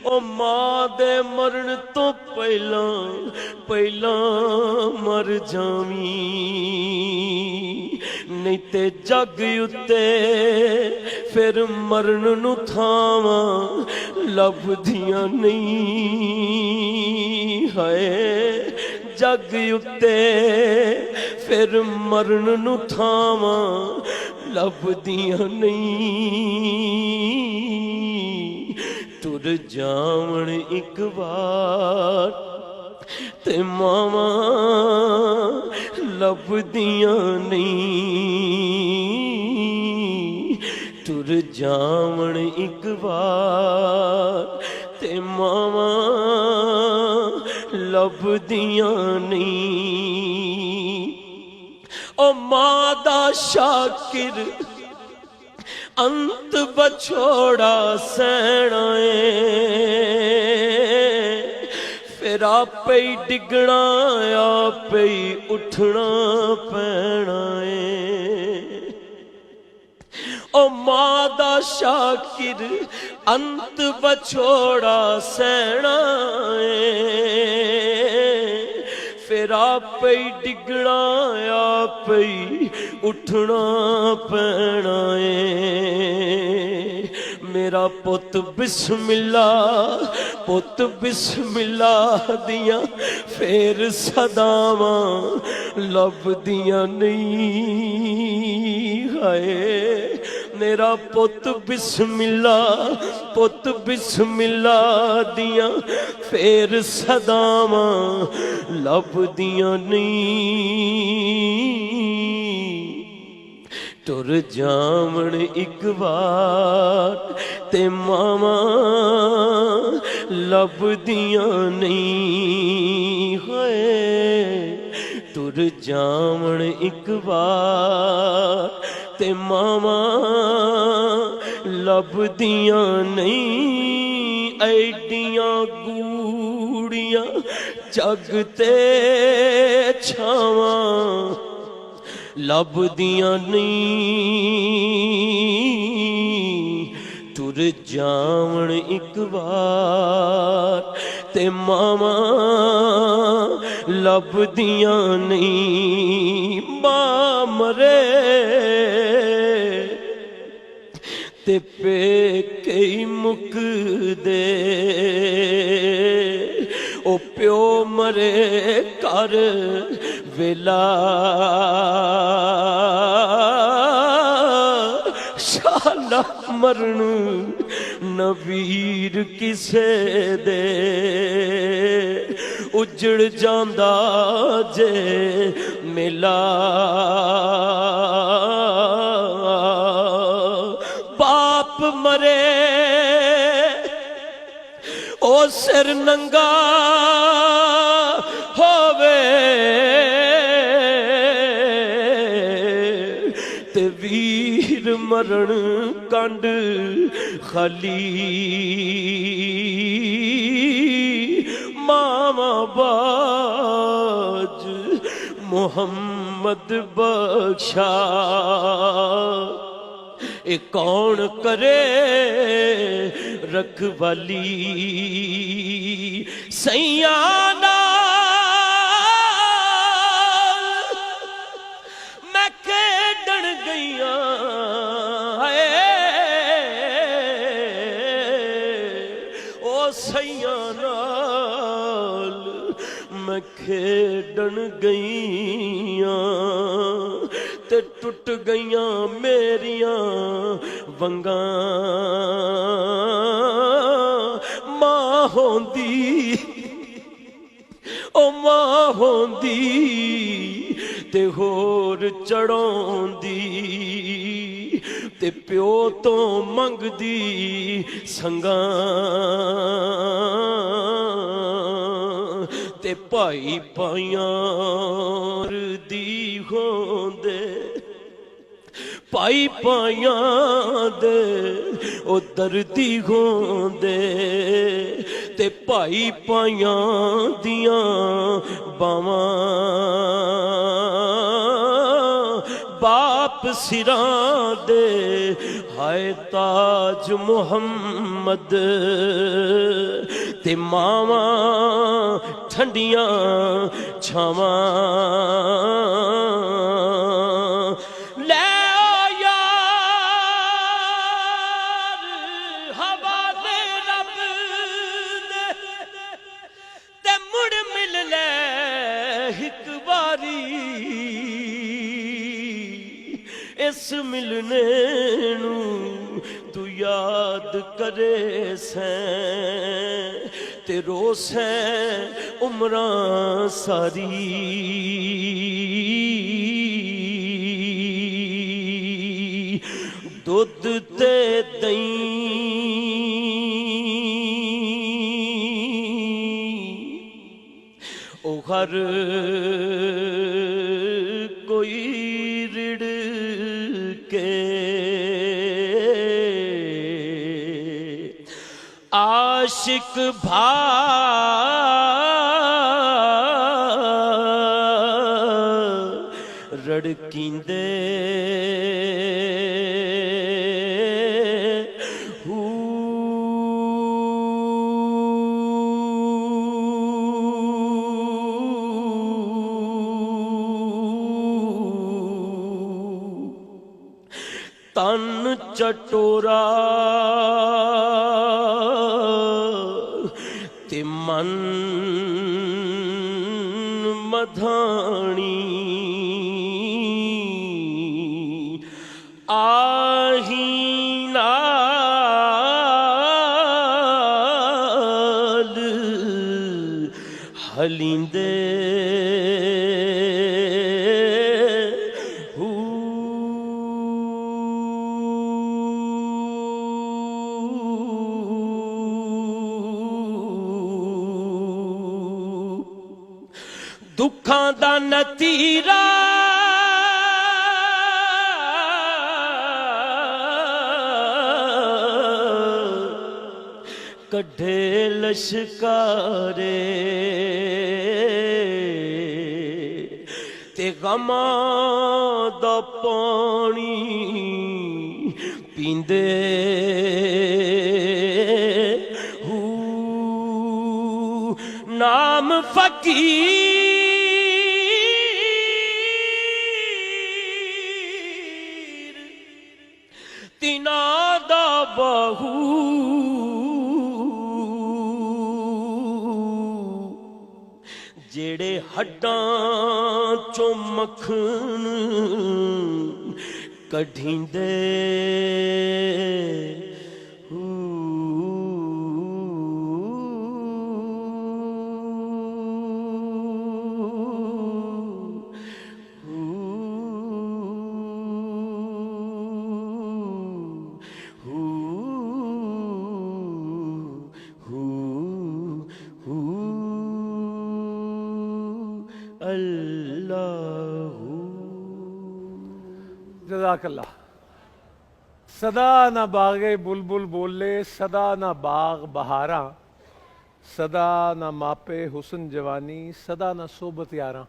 ओ मां दे मरण तो पहला पहला मर जावी, नहीं ते जग उत्ते फिर मरण नू थावां लभदियां नहीं है। जग उत्ते फिर मरण नू थावां लभदियां नहीं। तुर जावण एक बार ते मावा लभदियां नहीं। तुर जावण एक बार ते मावा लभदियां नहीं। ओ मां दा शाकिर अंत बछोड़ा सहना फिर आपे ही डिगना आपे ही उठना पैना ओ मां दा शाकिर अंत बछोड़ा सहना फिर आपे ही डिगना आपे ही उठना पैना मेरा पुत बिस्मिल्ला दिया फिर सदावां लभदियां नहीं है। मेरा पुत बिस्मिल्ला दिया फिर सदावां लभदियां नहीं। तुर जावण एक बार ते मावा लभदियां नहीं है। तुर जावण एक बार ते मावा लभदियां नहीं। ऐडियां गूड़ियां जग ते छावां लभदियां नहीं। तुर जावण एक बार ते मावा लभदियां नहीं। मां मरे ते पेके ही मुकदे ओ प्यो मरे कर वेला शाला मरण नवीर किसे दे उजड़ जांदा जे मेला। बाप मरे ओ सिर नंगा होवे ते वीर मरण कंड खाली। मामा बाज मोहम्मद बख्शा ए कौन करे रखवाली। सैया मैं खेडन गईया ओ सैया नाल मैं खेडन गईया ते टुट गईयां मेरियां वंगां। मां होंदी ओ मां होंदी ते होर चढ़ाउंदी ते प्यो तो मंगदी संगां। ते भाई भाइयां दी होंदे भाई भाइयां दे ओ दर्दी होंदे ते भाई भाइयां दियां बावां। बाप सिरां दे हाय ताज मुहम्मद। ते मावां ठंडियां छावां ले ओ यार हवाले रब दे ते मुड़ मिल ले एक बारी इस मिलने नू तू याद करे सैं ते रोसैं उमरां सारी दुध ते दही ओ हर कोई रिड़ के आशिक भा रड़कींदे तन चटोरा ते मन मधानी आही नाल हलिंदे दुखां दा नतीरा कढ़े लश्कारे ते गमां दा पानी पींदे नाम फकीर तिना दा बहू जेड़े हड्डां चों मक्खन कढींदे जज़ाकल्लाह। सदा ना बागे बुलबुल बोले, सदा ना बाग बहारा, सदा ना मापे हुस्न जवानी, सदा ना सोबत यारा।